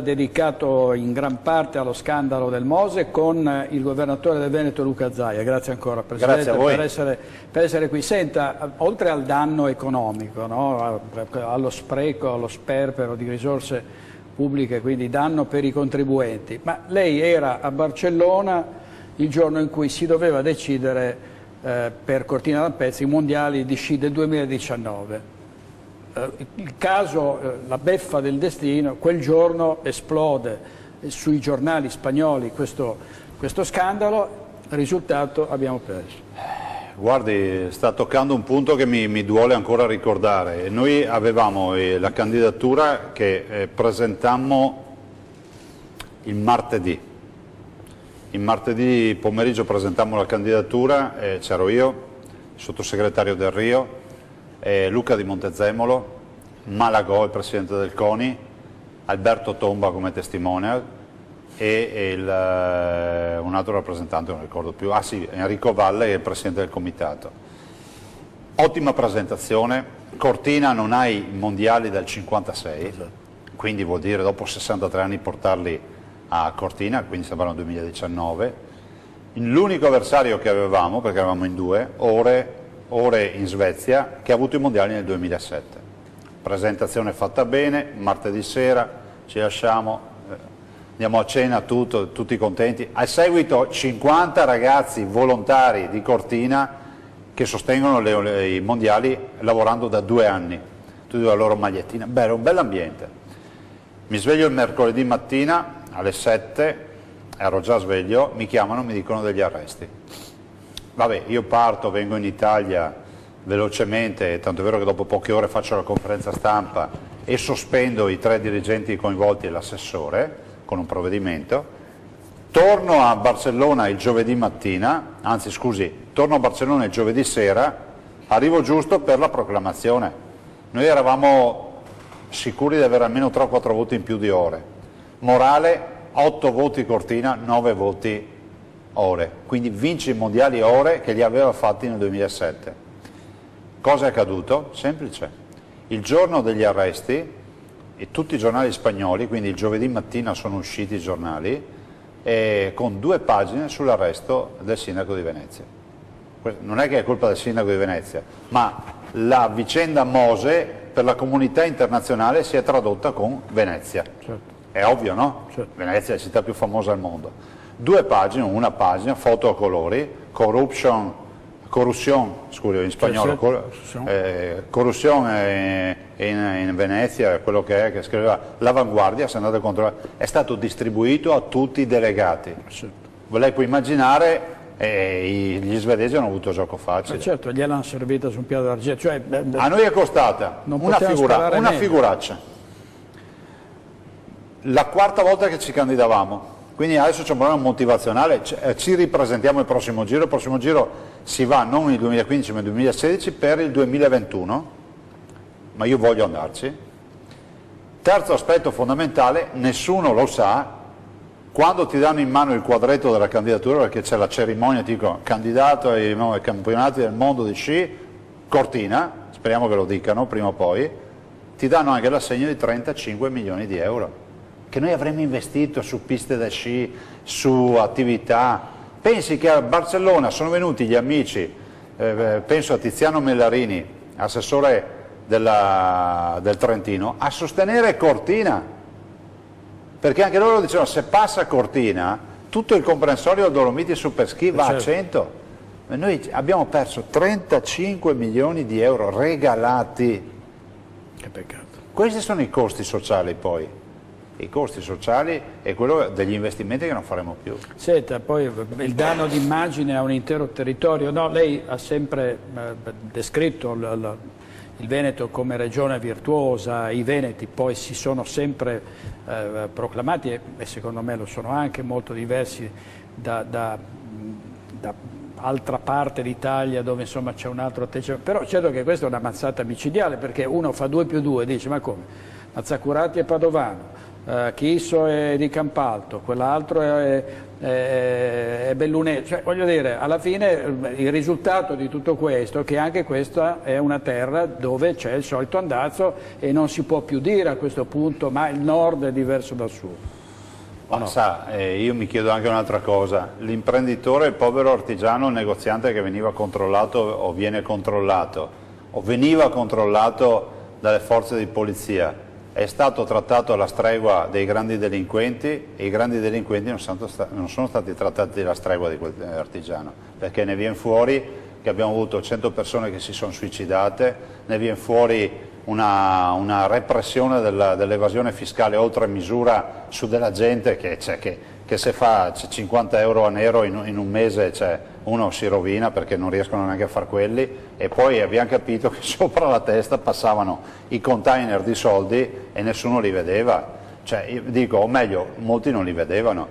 dedicato in gran parte allo scandalo del Mose con il governatore del Veneto Luca Zaia. Grazie ancora Presidente. Grazie a voi. per essere qui. Senta, oltre al danno economico, no? Allo spreco, allo sperpero di risorse pubbliche, quindi danno per i contribuenti, ma lei era a Barcellona il giorno in cui si doveva decidere per Cortina d'Ampezzo i mondiali di sci del 2019. Il caso, la beffa del destino, quel giorno esplode sui giornali spagnoli questo scandalo, risultato abbiamo perso. Guardi, sta toccando un punto che mi duole ancora ricordare. Noi avevamo la candidatura che presentammo il martedì. Il martedì pomeriggio presentammo la candidatura, c'ero io, il sottosegretario Del Rio, Luca di Montezemolo, Malagò, il presidente del CONI, Alberto Tomba come testimonial e un altro rappresentante, non ricordo più, Enrico Valle, che è il presidente del comitato. Ottima presentazione, Cortina non ha i mondiali dal 56, quindi vuol dire dopo 63 anni portarli a Cortina, quindi stiamo parlando del 2019. L'unico avversario che avevamo, perché eravamo in due, Ore in Svezia, che ha avuto i mondiali nel 2007. Presentazione fatta bene, martedì sera ci lasciamo, andiamo a cena, tutti contenti. A seguito 50 ragazzi volontari di Cortina che sostengono i mondiali lavorando da 2 anni, tutti con la loro magliettina. Beh, era un bell'ambiente. Mi sveglio il mercoledì mattina alle 7, ero già sveglio, mi chiamano, mi dicono degli arresti. Vabbè, io parto, vengo in Italia velocemente, tanto è vero che dopo poche ore faccio la conferenza stampa e sospendo i 3 dirigenti coinvolti e l'assessore con un provvedimento. Torno a Barcellona il giovedì mattina, anzi scusi, torno a Barcellona il giovedì sera, arrivo giusto per la proclamazione. Noi eravamo sicuri di avere almeno 3 o 4 voti in più di Ore. Morale, 8 voti Cortina, 9 voti Ore, quindi vince i mondiali Ore che li aveva fatti nel 2007. Cosa è accaduto? Semplice. Il giorno degli arresti, e tutti i giornali spagnoli, quindi il giovedì mattina sono usciti i giornali, con 2 pagine sull'arresto del sindaco di Venezia. Non è che è colpa del sindaco di Venezia, ma la vicenda Mose per la comunità internazionale si è tradotta con Venezia. Certo. È ovvio, no? Certo. Venezia è la città più famosa al mondo. 2 pagine, una pagina, foto a colori, corruzione, scusi in spagnolo, corruzione in Venezia, quello che scriveva l'Avanguardia, se andate a controllare, è stato distribuito a tutti i delegati. Certo. Lei può immaginare, gli svedesi hanno avuto gioco facile. Certo, gliel'hanno servita su un piatto d'argento. Cioè, a noi è costata una figuraccia. La 4ª volta che ci candidavamo. Quindi adesso c'è un problema motivazionale, ci ripresentiamo il prossimo giro si va non nel 2015 ma nel 2016 per il 2021, ma io voglio andarci. Terzo aspetto fondamentale, nessuno lo sa, quando ti danno in mano il quadretto della candidatura, perché c'è la cerimonia, ti dico candidato ai campionati del mondo di sci, Cortina, speriamo che lo dicano prima o poi, ti danno anche l'assegno di 35 milioni di euro. Che noi avremmo investito su piste da sci, su attività. Pensi che a Barcellona sono venuti gli amici, penso a Tiziano Mellarini, assessore del Trentino, a sostenere Cortina, perché anche loro dicevano se passa Cortina tutto il comprensorio Dolomiti Superski va a 100. E noi abbiamo perso 35 milioni di euro regalati. Che peccato. Questi sono i costi sociali poi. I costi sociali e quello degli investimenti che non faremo più. Senta, poi il danno d'immagine a un intero territorio, no, lei ha sempre descritto il Veneto come regione virtuosa, i veneti poi si sono sempre proclamati e secondo me lo sono anche molto diversi da altra parte d'Italia dove insomma c'è un altro atteggiamento, però certo che questa è una mazzata micidiale perché uno fa 2 più 2 e dice ma come? Mazzacurati e Padovano, Chisso è di Campalto, quell'altro è Bellunese, cioè, voglio dire, alla fine il risultato di tutto questo è che anche questa è una terra dove c'è il solito andazzo e non si può più dire a questo punto ma il nord è diverso dal sud. Ma no? Sa, io mi chiedo anche un'altra cosa, l'imprenditore, il povero artigiano, il negoziante che veniva controllato o viene controllato o veniva controllato dalle forze di polizia, è stato trattato alla stregua dei grandi delinquenti e i grandi delinquenti non sono stati trattati alla stregua di quell'artigiano, perché ne viene fuori che abbiamo avuto 100 persone che si sono suicidate, ne viene fuori una repressione dell'evasione fiscale oltre misura su della gente che se fa 50 euro a nero in un mese uno si rovina perché non riescono neanche a far quelli, e poi abbiamo capito che sopra la testa passavano i container di soldi e nessuno li vedeva, o meglio, molti non li vedevano.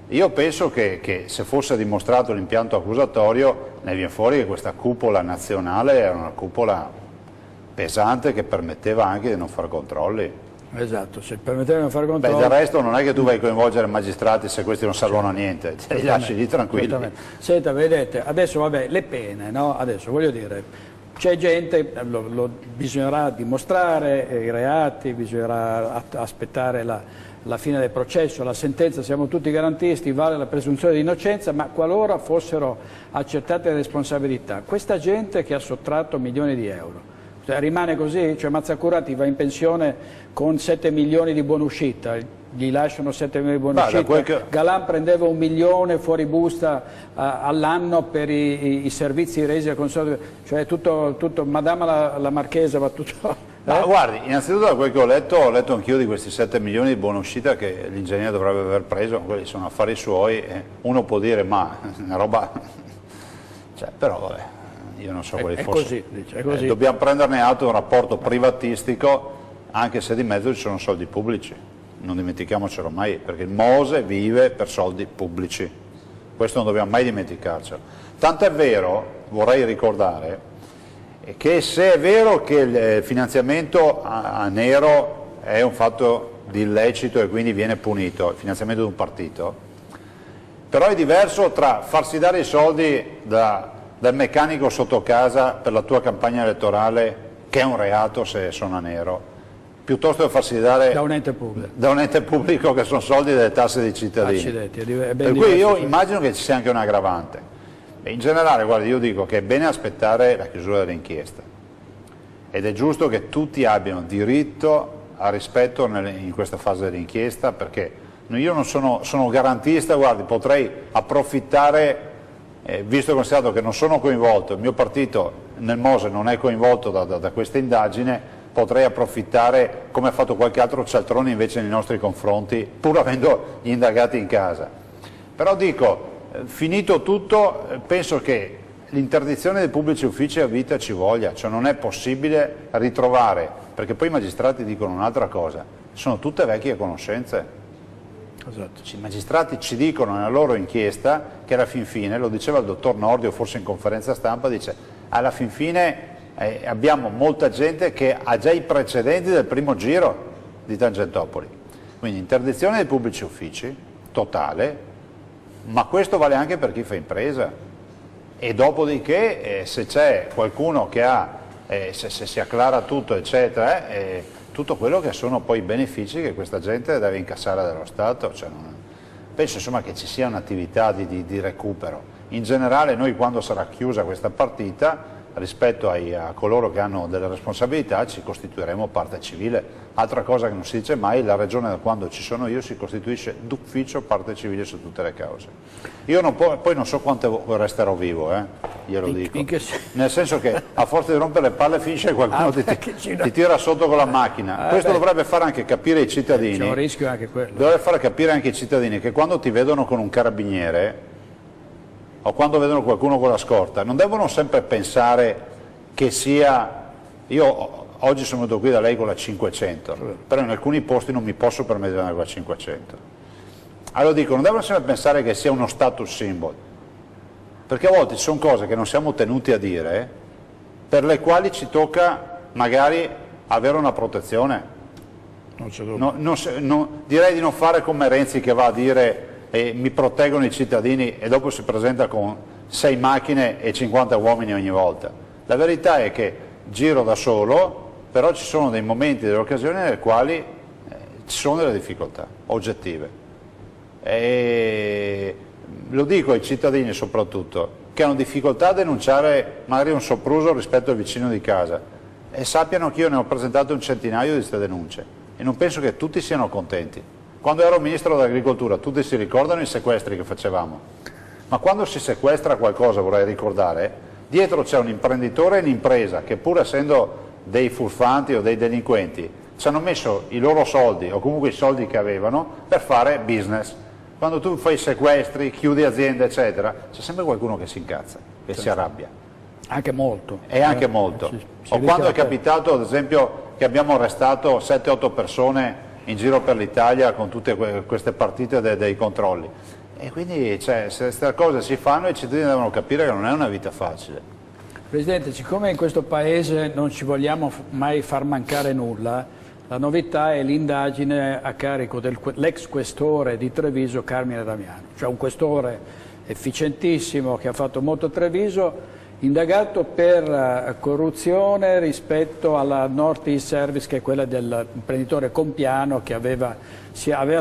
Io penso che se fosse dimostrato l'impianto accusatorio ne viene fuori che questa cupola nazionale era una cupola pesante che permetteva anche di non fare controlli. Esatto, se permetteva di non fare controlli. Beh, del resto non è che tu vai a coinvolgere i magistrati se questi non servono a niente, li lasci lì tranquilli. Senta, vedete, adesso vabbè, le pene, no? Adesso voglio dire, c'è gente, bisognerà dimostrare i reati, bisognerà aspettare la fine del processo, la sentenza, siamo tutti garantisti, vale la presunzione di innocenza, ma qualora fossero accertate le responsabilità, questa gente che ha sottratto milioni di euro, rimane così? Cioè Mazzacurati va in pensione con 7 milioni di buonuscita, gli lasciano 7 milioni di buonuscita, Galan prendeva 1 milione fuori busta all'anno per i servizi resi al consorzio, cioè tutto Madama la Marchesa va tutto... Ma guardi, innanzitutto da quel che ho letto anch'io di questi 7 milioni di buonuscita che l'ingegnere dovrebbe aver preso, quelli sono affari suoi, uno può dire ma una roba... però vabbè. Io non so quali fossero. È così. Dobbiamo prenderne atto un rapporto privatistico, anche se di mezzo ci sono soldi pubblici, non dimentichiamocelo mai, perché il Mose vive per soldi pubblici, questo non dobbiamo mai dimenticarcelo. Tant'è vero, vorrei ricordare, che se è vero che il finanziamento a nero è un fatto di illecito e quindi viene punito, il finanziamento di un partito, però è diverso tra farsi dare i soldi dal meccanico sotto casa per la tua campagna elettorale, che è un reato se sono a nero, piuttosto che farsi dare da un ente pubblico che sono soldi delle tasse dei cittadini. Accidenti, per cui io immagino che ci sia anche un aggravante. E in generale, guardi, io dico che è bene aspettare la chiusura dell'inchiesta ed è giusto che tutti abbiano diritto a rispetto in questa fase dell'inchiesta, perché io non sono garantista, guardi, potrei approfittare. Visto e considerato che non sono coinvolto, il mio partito nel Mose non è coinvolto da questa indagine, potrei approfittare, come ha fatto qualche altro cialtrone invece nei nostri confronti, pur avendo gli indagati in casa. Però dico, finito tutto, penso che l'interdizione dei pubblici uffici a vita ci voglia, cioè non è possibile ritrovare, perché poi i magistrati dicono un'altra cosa, sono tutte vecchie conoscenze. Esatto. I magistrati ci dicono nella loro inchiesta che alla fin fine, lo diceva il dottor Nordio forse in conferenza stampa, dice alla fin fine abbiamo molta gente che ha già i precedenti del primo giro di Tangentopoli, quindi interdizione dei pubblici uffici totale, ma questo vale anche per chi fa impresa, e dopodiché se c'è qualcuno che ha, se si acclara tutto eccetera, tutto quello che sono poi i benefici che questa gente deve incassare dallo Stato, penso insomma che ci sia un'attività di recupero. In generale noi quando sarà chiusa questa partita, rispetto a coloro che hanno delle responsabilità, ci costituiremo parte civile. Altra cosa che non si dice mai, la Regione da quando ci sono io si costituisce d'ufficio parte civile su tutte le cause. Io poi non so quanto resterò vivo, glielo dico. Nel senso che a forza di rompere le palle finisce qualcuno ti tira sotto con la macchina. Questo dovrebbe fare anche capire ai cittadini. C'è un rischio anche quello. Dovrebbe fare capire anche ai cittadini che quando ti vedono con un carabiniere o quando vedono qualcuno con la scorta, non devono sempre pensare che sia... Io oggi sono venuto qui da lei con la 500, però in alcuni posti non mi posso permettere di andare con la 500. Allora dico, non devono sempre pensare che sia uno status symbol, perché a volte ci sono cose che non siamo tenuti a dire, per le quali ci tocca magari avere una protezione. Non c'è dubbio. Direi di non fare come Renzi, che va a dire mi proteggono i cittadini e dopo si presenta con 6 macchine e 50 uomini ogni volta. La verità è che giro da solo, però ci sono dei momenti, delle occasioni nelle quali ci sono delle difficoltà oggettive. E lo dico ai cittadini soprattutto, che hanno difficoltà a denunciare magari un sopruso rispetto al vicino di casa, e sappiano che io ne ho presentato un centinaio di queste denunce e non penso che tutti siano contenti. Quando ero ministro dell'agricoltura tutti si ricordano i sequestri che facevamo, ma quando si sequestra qualcosa, vorrei ricordare, dietro c'è un imprenditore e un'impresa che, pur essendo dei furfanti o dei delinquenti, ci hanno messo i loro soldi o comunque i soldi che avevano per fare business. Quando tu fai sequestri, chiudi aziende eccetera, c'è sempre qualcuno che si incazza, che si arrabbia. Anche molto. E anche molto. O quando è capitato ad esempio che abbiamo arrestato 7-8 persone in giro per l'Italia con tutte queste partite dei controlli. E quindi se queste cose si fanno, i cittadini devono capire che non è una vita facile. Presidente, siccome in questo Paese non ci vogliamo mai far mancare nulla, la novità è l'indagine a carico dell'ex questore di Treviso Carmine Damiano, cioè un questore efficientissimo che ha fatto molto a Treviso, indagato per corruzione rispetto alla North East Service, che è quella dell'imprenditore Compiano che aveva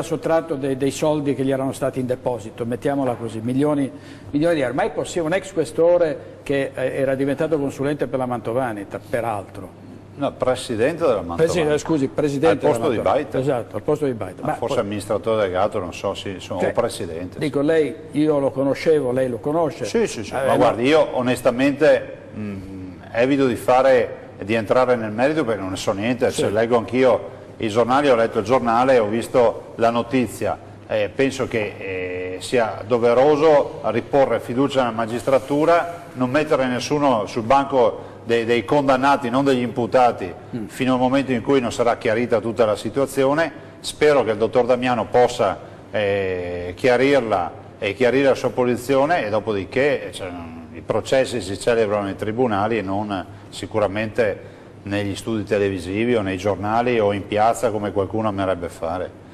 sottratto dei soldi che gli erano stati in deposito, mettiamola così, milioni di euro. Ma è possibile un ex questore che era diventato consulente per la Mantovani, peraltro? No, presidente della Mantovani. Scusi, presidente al posto della di Baita. Esatto, al posto di Baita. Ma forse amministratore delegato, non so, o presidente. Dico, io lo conoscevo, lei lo conosce. Sì. Ma guardi, io onestamente evito di entrare nel merito perché non ne so niente, Sì. Leggo anch'io i giornali, ho letto il giornale, ho visto la notizia, penso che sia doveroso riporre fiducia nella magistratura, non mettere nessuno sul banco dei condannati, non degli imputati, fino al momento in cui non sarà chiarita tutta la situazione. Spero che il dottor Damiano possa chiarirla e chiarire la sua posizione, e dopodiché i processi si celebrano nei tribunali e non sicuramente negli studi televisivi o nei giornali o in piazza come qualcuno amerebbe fare.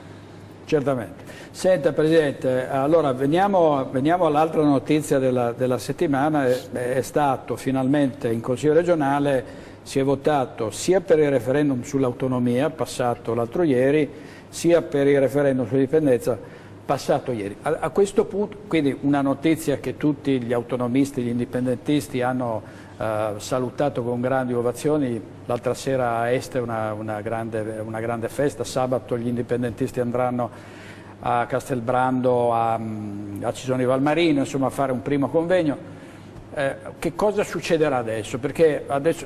Certamente. Senta Presidente, allora veniamo all'altra notizia della settimana. È stato finalmente in Consiglio regionale, si è votato sia per il referendum sull'autonomia, passato l'altro ieri, sia per il referendum sull'indipendenza, passato ieri. A questo punto, quindi una notizia che tutti gli autonomisti, gli indipendentisti hanno salutato con grandi ovazioni. L'altra sera a Este una grande festa, sabato gli indipendentisti andranno a Castelbrando, a Cisone Valmarino, insomma a fare un primo convegno. Che cosa succederà adesso? Perché adesso,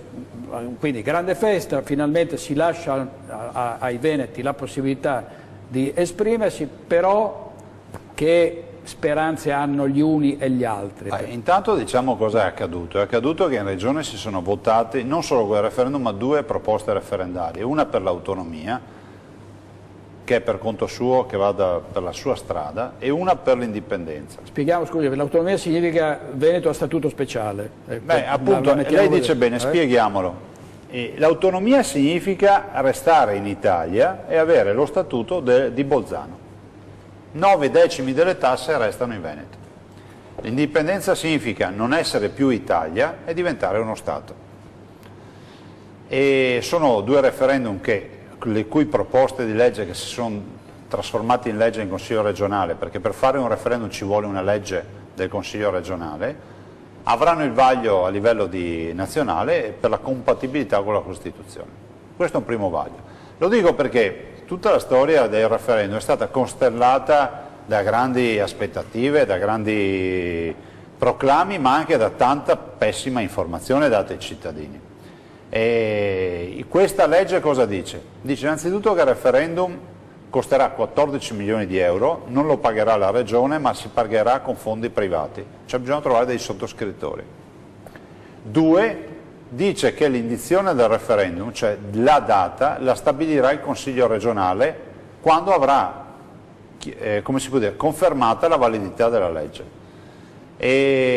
quindi grande festa, finalmente si lascia ai veneti la possibilità di esprimersi, però che speranze hanno gli uni e gli altri? Intanto diciamo cosa è accaduto. È accaduto che in Regione si sono votati non solo quel referendum ma 2 proposte referendarie, una per l'autonomia, che è per conto suo, che vada per la sua strada, e una per l'indipendenza. Spieghiamo, scusi, l'autonomia significa Veneto a statuto speciale. Appunto, lei dice bene, spieghiamolo. L'autonomia significa restare in Italia e avere lo statuto di Bolzano. 9/10 delle tasse restano in Veneto. L'indipendenza significa non essere più Italia e diventare uno Stato. E sono 2 referendum le cui proposte di legge che si sono trasformati in legge in Consiglio regionale, perché per fare un referendum ci vuole una legge del Consiglio regionale, avranno il vaglio a livello nazionale per la compatibilità con la Costituzione. Questo è un primo vaglio. Lo dico perché tutta la storia del referendum è stata costellata da grandi aspettative, da grandi proclami, ma anche da tanta pessima informazione data ai cittadini. E questa legge cosa dice? Dice innanzitutto che il referendum costerà 14 milioni di euro, non lo pagherà la Regione, ma si pagherà con fondi privati, cioè bisogna trovare dei sottoscrittori. 2, dice che l'indizione del referendum, cioè la data, la stabilirà il Consiglio regionale quando avrà, come si può dire, confermata la validità della legge.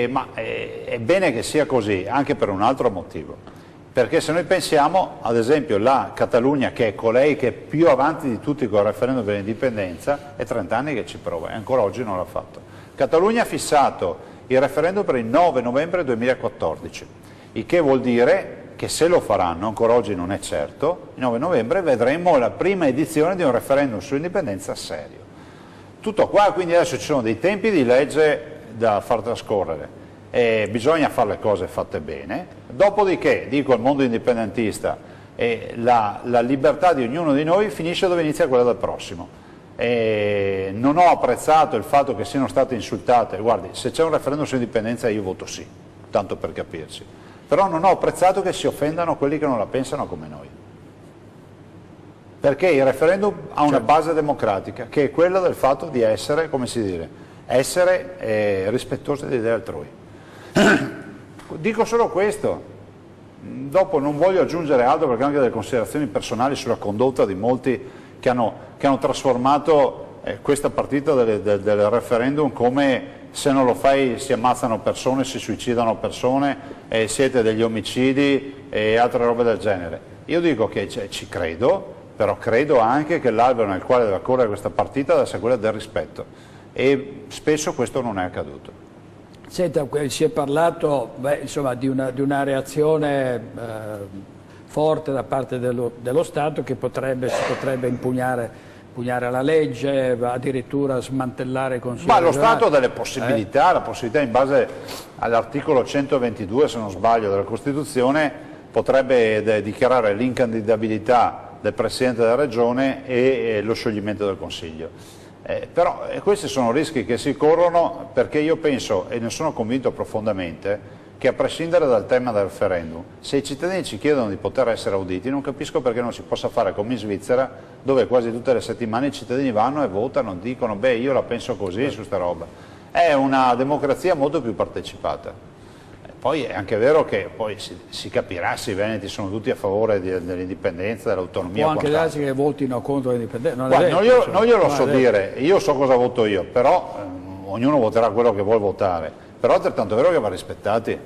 Ma è bene che sia così, anche per un altro motivo. Perché se noi pensiamo, ad esempio, la Catalogna, che è colei che è più avanti di tutti con il referendum per l'indipendenza, è 30 anni che ci prova e ancora oggi non l'ha fatto. Catalogna ha fissato il referendum per il 9 novembre 2014, il che vuol dire che se lo faranno, ancora oggi non è certo, il 9 novembre vedremo la prima edizione di un referendum sull'indipendenza serio. Tutto qua, quindi adesso ci sono dei tempi di legge da far trascorrere. Bisogna fare le cose fatte bene, dopodiché, dico al mondo indipendentista, la libertà di ognuno di noi finisce dove inizia quella del prossimo. Non ho apprezzato il fatto che siano state insultate, guardi, se c'è un referendum sull'indipendenza io voto sì, tanto per capirci, però non ho apprezzato che si offendano quelli che non la pensano come noi, perché il referendum ha una base democratica, che è quella del fatto di essere, come si dice, essere rispettosi delle idee altrui. Dico solo questo, dopo non voglio aggiungere altro perché ho anche delle considerazioni personali sulla condotta di molti che hanno trasformato questa partita del referendum come se non lo fai si ammazzano persone, si suicidano persone, siete degli omicidi e altre robe del genere. Io dico che ci credo, però credo anche che l'alveo nel quale deve correre questa partita deve essere quella del rispetto e spesso questo non è accaduto. Senta, si è parlato insomma, di una reazione forte da parte dello Stato che si potrebbe impugnare la legge, addirittura smantellare il Consiglio Ma lo regionale. Stato ha delle possibilità, la possibilità in base all'articolo 122, se non sbaglio, della Costituzione, potrebbe dichiarare l'incandidabilità del Presidente della Regione e lo scioglimento del Consiglio. Però questi sono rischi che si corrono perché io penso, e ne sono convinto profondamente, che a prescindere dal tema del referendum, se i cittadini ci chiedono di poter essere auditi, non capisco perché non si possa fare come in Svizzera, dove quasi tutte le settimane i cittadini vanno e votano, dicono beh io la penso così su sta roba. È una democrazia molto più partecipata. Poi è anche vero che poi si capirà se i veneti sono tutti a favore dell'indipendenza, dell'autonomia. O anche gli altri che votino contro l'indipendenza. Non glielo so dire, io so cosa voto io, però ognuno voterà quello che vuole votare, però è altrettanto vero che va rispettati.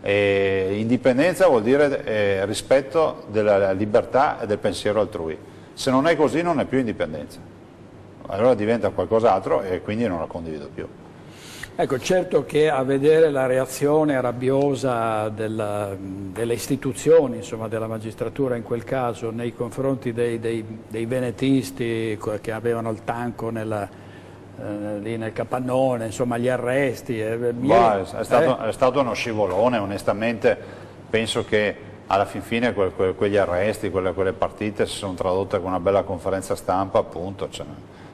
Indipendenza vuol dire rispetto della libertà e del pensiero altrui. Se non è così non è più indipendenza, allora diventa qualcos'altro e quindi non la condivido più. Ecco, certo che a vedere la reazione rabbiosa delle istituzioni, insomma della magistratura in quel caso, nei confronti dei venetisti che avevano il tanco lì nel capannone, insomma gli arresti. È stato uno scivolone, onestamente penso che alla fin fine quegli arresti, quelle partite si sono tradotte con una bella conferenza stampa, appunto, cioè,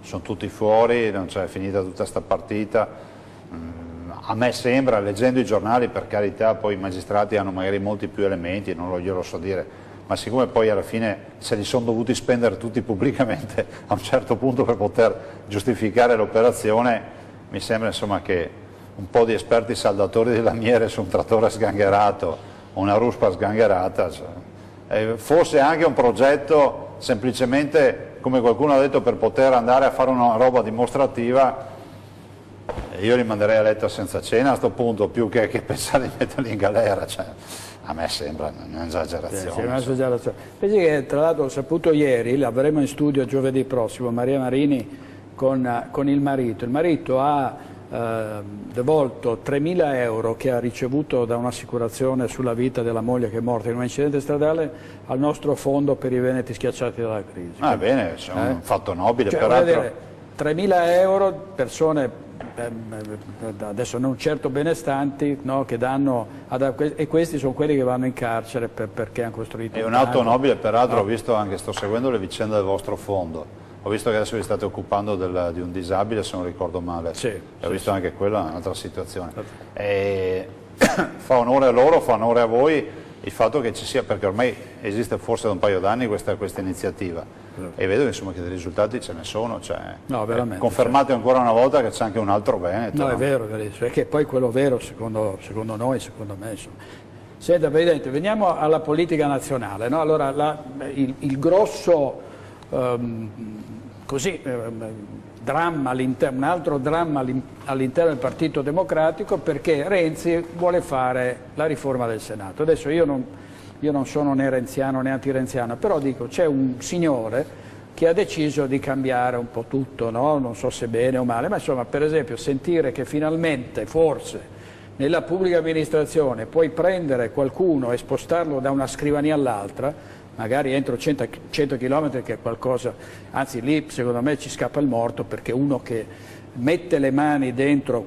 sono tutti fuori, non c'è finita tutta questa partita. A me sembra, leggendo i giornali, per carità, poi i magistrati hanno magari molti più elementi, non glielo so dire, ma siccome poi alla fine se li sono dovuti spendere tutti pubblicamente a un certo punto per poter giustificare l'operazione, mi sembra insomma che un po' di esperti saldatori di lamiere su un trattore sgangherato o una ruspa sgangherata, cioè, fosse anche un progetto semplicemente, come qualcuno ha detto, per poter andare a fare una roba dimostrativa. Io li manderei a letto senza cena a questo punto, più che pensare di metterli in galera, cioè, a me sembra un'esagerazione. Sì, un'esagerazione. Pensi che tra l'altro ho saputo ieri, l'avremo in studio giovedì prossimo, Maria Marini con il marito. Il marito ha devolto 3.000 euro che ha ricevuto da un'assicurazione sulla vita della moglie che è morta in un incidente stradale al nostro fondo per i veneti schiacciati dalla crisi. Ah, bene, è un fatto nobile, cioè, peraltro. 3.000 euro, persone adesso non certo benestanti, no, che danno e questi sono quelli che vanno in carcere perché hanno costruito è un atto nobile, peraltro. Ho visto anche, sto seguendo le vicende del vostro fondo, ho visto che adesso vi state occupando di un disabile, se non ricordo male, ho visto anche quella, un'altra situazione. Fa onore a loro, fa onore a voi il fatto che ci sia, perché ormai esiste forse da un paio d'anni questa iniziativa. E vedo insomma, che dei risultati ce ne sono, cioè, no, veramente, confermate ancora una volta che c'è anche un altro Veneto. No, è vero, perché poi quello vero secondo noi, secondo me. Insomma. Senta Presidente, veniamo alla politica nazionale. No? Allora, il grosso dramma, un altro dramma all'interno del Partito Democratico, perché Renzi vuole fare la riforma del Senato. Adesso io io non sono né renziano né antirenziano, però dico c'è un signore che ha deciso di cambiare un po' tutto, no? Non so se bene o male, ma insomma per esempio sentire che finalmente forse nella pubblica amministrazione puoi prendere qualcuno e spostarlo da una scrivania all'altra, magari entro 100 km, che è qualcosa, anzi lì secondo me ci scappa il morto, perché uno che mette le mani dentro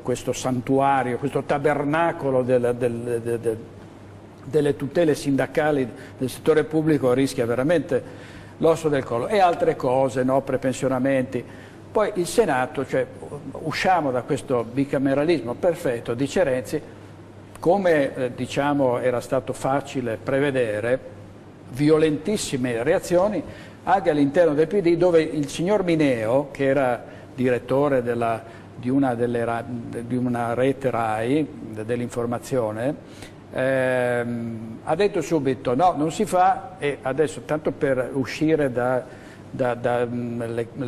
questo santuario, questo tabernacolo delle tutele sindacali del settore pubblico rischia veramente l'osso del collo, e altre cose, no? Prepensionamenti. Poi il Senato, cioè usciamo da questo bicameralismo perfetto, dice Renzi, come diciamo era stato facile prevedere, violentissime reazioni anche all'interno del PD, dove il signor Mineo, che era direttore di una rete RAI dell'informazione, ha detto subito no, non si fa, e adesso tanto per uscire dalle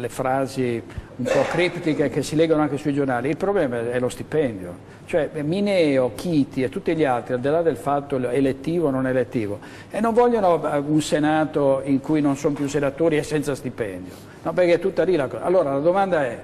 frasi un po' criptiche che si leggono anche sui giornali, il problema è lo stipendio, cioè Mineo, Chiti e tutti gli altri, al di là del fatto elettivo o non elettivo, e non vogliono un Senato in cui non sono più senatori e senza stipendio, no, perché è tutta lì la cosa. Allora la domanda è,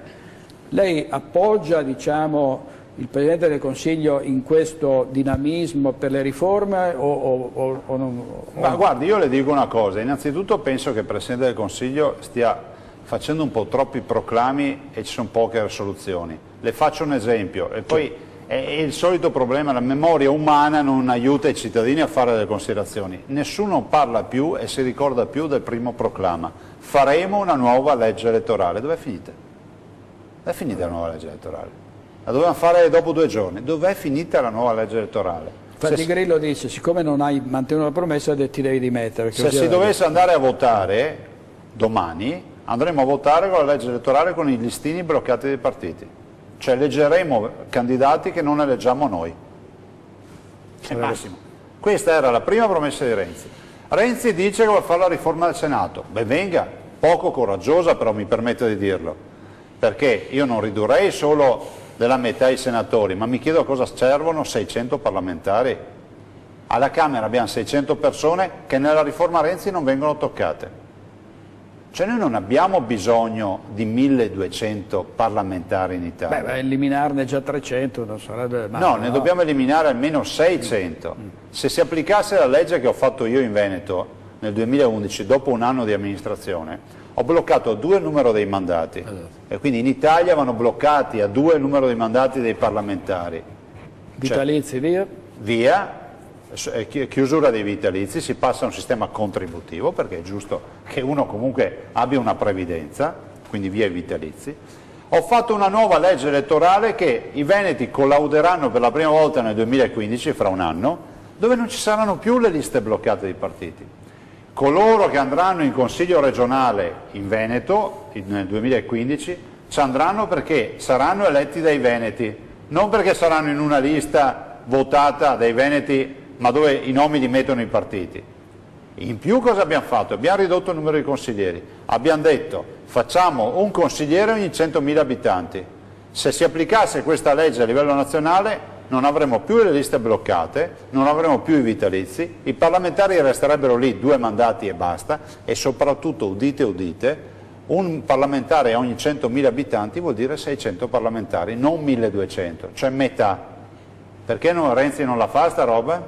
lei appoggia, diciamo, il Presidente del Consiglio in questo dinamismo per le riforme o non? Ma guardi, io le dico una cosa, innanzitutto penso che il Presidente del Consiglio stia facendo un po' troppi proclami e ci sono poche risoluzioni. Le faccio un esempio, e poi è il solito problema, la memoria umana non aiuta i cittadini a fare delle considerazioni. Nessuno parla più e si ricorda più del primo proclama. Faremo una nuova legge elettorale. Dov'è finita? Dov'è finita la nuova legge elettorale? La dovevamo fare dopo 2 giorni. Dov'è finita la nuova legge elettorale? Infatti Grillo dice, siccome non hai mantenuto la promessa ti devi dimettere. Se si dovesse andare a votare domani, andremo a votare con la legge elettorale con i listini bloccati dai partiti. Cioè eleggeremo candidati che non eleggiamo noi. È massimo. Questa era la prima promessa di Renzi. Renzi dice che vuole fare la riforma del Senato. Beh, venga, poco coraggiosa, però mi permetto di dirlo. Perché io non ridurrei solo della metà i senatori, ma mi chiedo a cosa servono 600 parlamentari. Alla Camera abbiamo 600 persone che nella riforma Renzi non vengono toccate. Cioè noi non abbiamo bisogno di 1200 parlamentari in Italia. Beh, eliminarne già 300 non sarebbe male. No, ne dobbiamo eliminare almeno 600. Se si applicasse la legge che ho fatto io in Veneto nel 2011, dopo un anno di amministrazione, ho bloccato 2 il numero dei mandati, e quindi in Italia vanno bloccati a 2 il numero dei mandati dei parlamentari. Vitalizi, cioè, via, chiusura dei vitalizi, si passa a un sistema contributivo, perché è giusto che uno comunque abbia una previdenza, quindi via i vitalizi. Ho fatto una nuova legge elettorale che i veneti collauderanno per la prima volta nel 2015, fra un anno, dove non ci saranno più le liste bloccate dei partiti. Coloro che andranno in Consiglio regionale in Veneto nel 2015 ci andranno perché saranno eletti dai veneti, non perché saranno in una lista votata dai veneti ma dove i nomi li mettono i partiti. In più cosa abbiamo fatto? Abbiamo ridotto il numero di consiglieri, abbiamo detto facciamo un consigliere ogni 100.000 abitanti. Se si applicasse questa legge a livello nazionale non avremo più le liste bloccate, non avremo più i vitalizi, i parlamentari resterebbero lì 2 mandati e basta, e soprattutto, udite udite, un parlamentare a ogni 100.000 abitanti vuol dire 600 parlamentari, non 1200, cioè metà. Perché Renzi non la fa sta roba?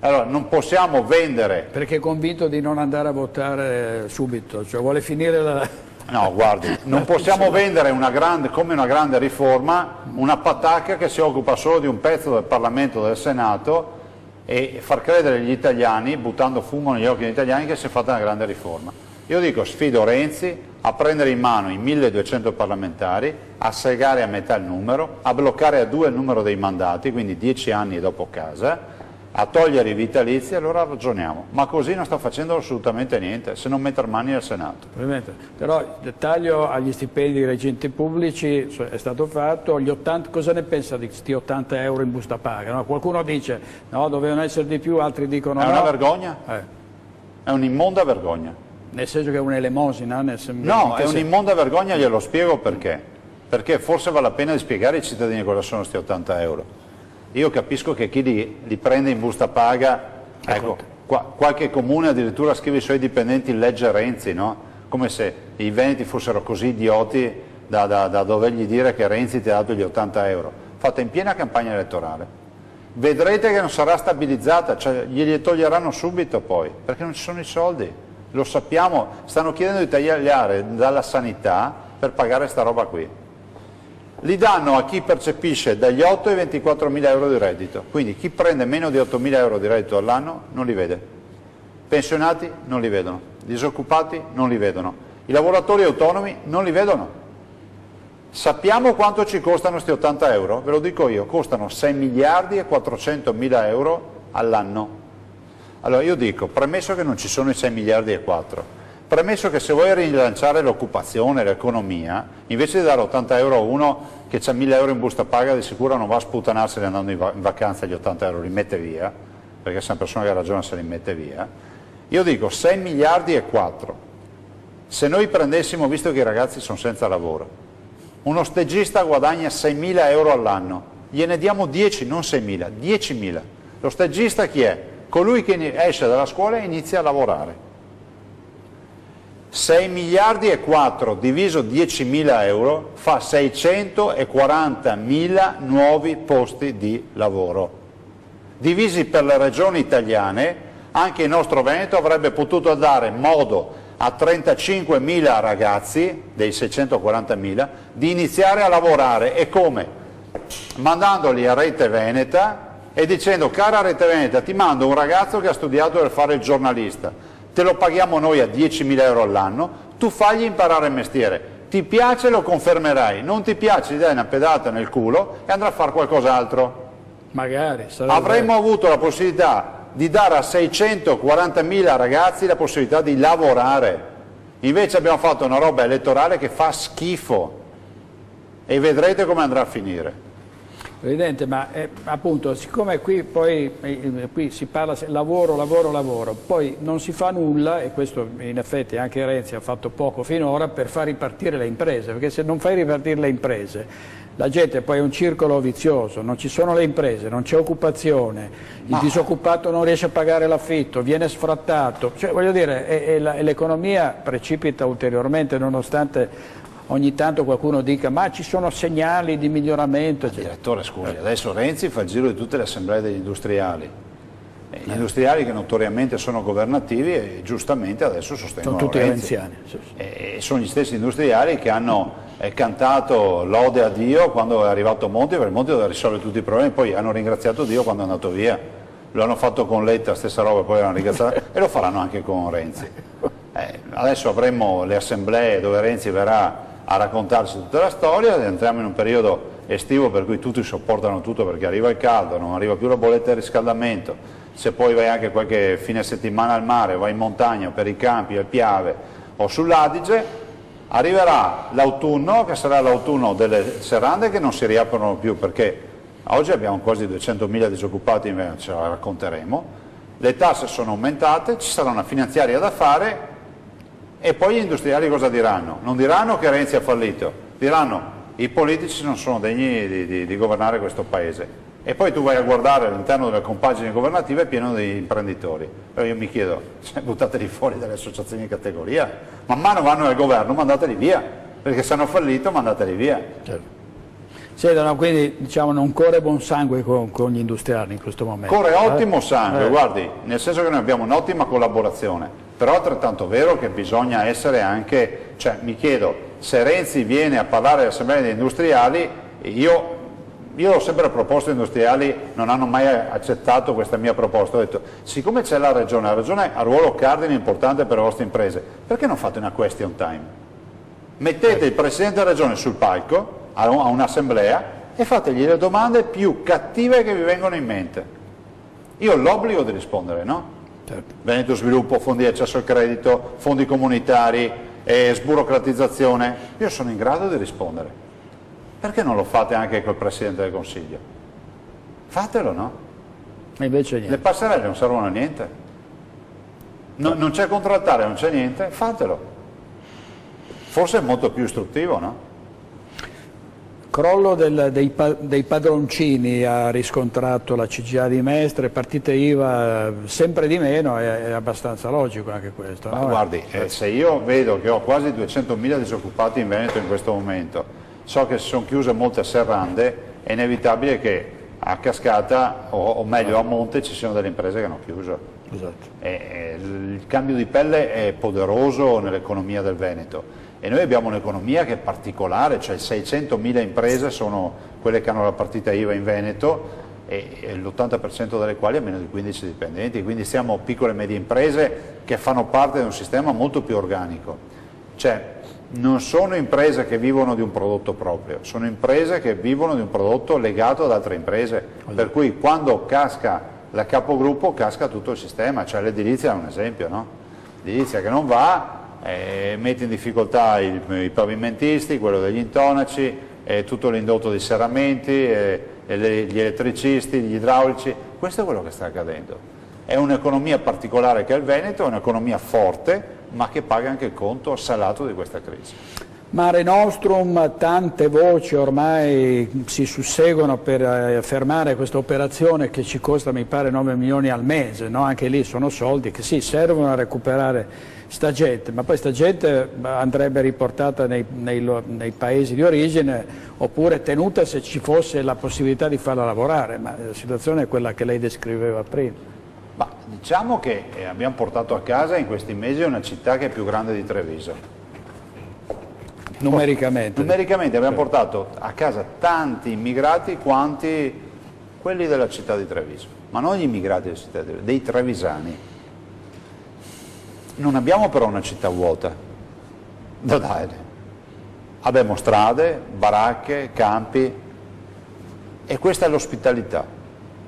Allora non possiamo vendere... Perché è convinto di non andare a votare subito, cioè vuole finire la... No, guardi, non possiamo vendere come una grande riforma una patacca che si occupa solo di un pezzo del Parlamento, del Senato, e far credere agli italiani, buttando fumo negli occhi degli italiani, che si è fatta una grande riforma. Io dico, sfido Renzi a prendere in mano i 1200 parlamentari, a segare a metà il numero, a bloccare a 2 il numero dei mandati, quindi 10 anni dopo casa, a togliere i vitalizi, allora ragioniamo. Ma così non sta facendo assolutamente niente, se non mettere mani al Senato. Però il taglio agli stipendi dei reggenti pubblici è stato fatto, cosa ne pensa di questi 80 euro in busta paga? No? Qualcuno dice no, dovevano essere di più, altri dicono no. È una vergogna? È un'immonda vergogna. Nel senso che è un'elemosina? No, è un'immonda vergogna, glielo spiego perché. Perché forse vale la pena di spiegare ai cittadini cosa sono questi 80 euro. Io capisco che chi li prende in busta paga, ecco, qualche comune addirittura scrive ai suoi dipendenti legge Renzi, no? Come se i veneti fossero così idioti da dovergli dire che Renzi ti ha dato gli 80 euro. Fatta in piena campagna elettorale. Vedrete che non sarà stabilizzata, cioè glieli toglieranno subito poi, perché non ci sono i soldi. Lo sappiamo, stanno chiedendo di tagliare dalla sanità per pagare sta roba qui. Li danno a chi percepisce dagli 8 ai 24 mila euro di reddito, quindi chi prende meno di 8 mila euro di reddito all'anno non li vede. Pensionati non li vedono, disoccupati non li vedono, i lavoratori autonomi non li vedono. Sappiamo quanto ci costano questi 80 euro? Ve lo dico io, costano 6 miliardi e 400 mila euro all'anno. Allora io dico, premesso che non ci sono i 6 miliardi e 4, premesso che se vuoi rilanciare l'occupazione, l'economia, invece di dare 80 euro a uno che ha 1000 euro in busta paga, di sicuro non va a sputanarsene andando in vacanza, gli 80 euro li mette via, perché se una persona che ha ragione se li mette via. Io dico 6 miliardi e 4. Se noi prendessimo, visto che i ragazzi sono senza lavoro, uno stagista guadagna 6.000 euro all'anno, gliene diamo 10, non 6.000, 10.000. Lo stagista chi è? Colui che esce dalla scuola e inizia a lavorare. 6 miliardi e 4 diviso 10.000 euro fa 640.000 nuovi posti di lavoro. Divisi per le regioni italiane, anche il nostro Veneto avrebbe potuto dare modo a 35.000 ragazzi, dei 640.000, di iniziare a lavorare. E come? Mandandoli a Rete Veneta e dicendo: cara Rete Veneta, ti mando un ragazzo che ha studiato per fare il giornalista, te lo paghiamo noi a 10.000 euro all'anno, tu fagli imparare il mestiere, ti piace lo confermerai, non ti piace gli dai una pedata nel culo e andrà a fare qualcos'altro. Magari avremmo avuto la possibilità di dare a 640.000 ragazzi la possibilità di lavorare. Invece abbiamo fatto una roba elettorale che fa schifo e vedrete come andrà a finire. Presidente, ma appunto, siccome qui poi qui si parla lavoro, lavoro, lavoro, poi non si fa nulla, e questo in effetti anche Renzi ha fatto poco finora, per far ripartire le imprese, perché se non fai ripartire le imprese la gente poi è un circolo vizioso, non ci sono le imprese, non c'è occupazione, il disoccupato non riesce a pagare l'affitto, viene sfrattato, cioè voglio dire, l'economia precipita ulteriormente, nonostante ogni tanto qualcuno dica ma ci sono segnali di miglioramento. Direttore, scusi, adesso Renzi fa il giro di tutte le assemblee degli industriali. Gli industriali che notoriamente sono governativi e giustamente adesso sostengono sono tutti Renzi. renziani. Sì. E sono gli stessi industriali che hanno cantato lode a Dio quando è arrivato Monti, perché Monti doveva risolvere tutti i problemi, poi hanno ringraziato Dio quando è andato via. Lo hanno fatto con Letta, stessa roba, poi l'hanno ringraziato e lo faranno anche con Renzi. Adesso avremo le assemblee dove Renzi verrà a raccontarci tutta la storia, entriamo in un periodo estivo per cui tutti sopportano tutto perché arriva il caldo, non arriva più la bolletta di riscaldamento, se poi vai anche qualche fine settimana al mare, vai in montagna per i campi, al Piave o sull'Adige, arriverà l'autunno, che sarà l'autunno delle serrande che non si riaprono più, perché oggi abbiamo quasi 200.000 disoccupati, ce la racconteremo, le tasse sono aumentate, ci sarà una finanziaria da fare e poi gli industriali cosa diranno? Non diranno che Renzi ha fallito, diranno i politici non sono degni di governare questo paese. E poi tu vai a guardare all'interno delle compagini governative è pieno di imprenditori. Però io mi chiedo, buttateli fuori dalle associazioni di categoria, man mano vanno al governo, mandateli via, perché se hanno fallito mandateli via. Certo. Senti, quindi diciamo non corre buon sangue con gli industriali in questo momento. Corre ottimo sangue, guardi, nel senso che noi abbiamo un'ottima collaborazione, però è altrettanto vero che bisogna essere anche, cioè mi chiedo, se Renzi viene a parlare all'assemblea degli industriali, io ho sempre proposto agli industriali, non hanno mai accettato questa mia proposta, ho detto, siccome c'è la regione ha ruolo cardine importante per le vostre imprese, perché non fate una question time? Mettete il Presidente della Regione sul palco, a un'assemblea, e fategli le domande più cattive che vi vengono in mente. Io ho l'obbligo di rispondere, no? Certo. Veneto Sviluppo, fondi di accesso al credito, fondi comunitari, sburocratizzazione, io sono in grado di rispondere. Perché non lo fate anche col Presidente del Consiglio? Fatelo, no? E invece niente. Le passerelle non servono a niente. Non c'è contrattare, non c'è niente, fatelo. Forse è molto più istruttivo, no? crollo dei padroncini ha riscontrato la CGIA di Mestre, partite IVA sempre di meno, è abbastanza logico anche questo. Ma no? guardi, se io vedo che ho quasi 200.000 disoccupati in Veneto in questo momento, so che si sono chiuse molte serrande, è inevitabile che a cascata, o meglio a monte, ci siano delle imprese che hanno chiuso. Esatto. Il cambio di pelle è poderoso nell'economia del Veneto. E noi abbiamo un'economia che è particolare, cioè 600.000 imprese sono quelle che hanno la partita IVA in Veneto e l'80% delle quali ha meno di 15 dipendenti, quindi siamo piccole e medie imprese che fanno parte di un sistema molto più organico. Cioè, non sono imprese che vivono di un prodotto proprio, sono imprese che vivono di un prodotto legato ad altre imprese, per cui quando casca la capogruppo casca tutto il sistema, cioè l'edilizia è un esempio, no? L'edilizia che non va mette in difficoltà i pavimentisti, quello degli intonaci, tutto l'indotto dei serramenti, gli elettricisti, gli idraulici. Questo è quello che sta accadendo. È un'economia particolare che è il Veneto, è un'economia forte, ma che paga anche il conto salato di questa crisi. Mare Nostrum, tante voci ormai si susseguono per fermare questa operazione che ci costa, mi pare, 9 milioni al mese, no? Anche lì sono soldi che sì, servono a recuperare sta gente, ma poi sta gente andrebbe riportata nei paesi di origine oppure tenuta se ci fosse la possibilità di farla lavorare, ma la situazione è quella che lei descriveva prima. Ma diciamo che abbiamo portato a casa in questi mesi una città che è più grande di Treviso. Numericamente. Numericamente abbiamo portato a casa tanti immigrati quanti quelli della città di Treviso, ma non gli immigrati della città di Treviso, dei trevisani. Non abbiamo però una città vuota da dare. Abbiamo strade, baracche, campi e questa è l'ospitalità.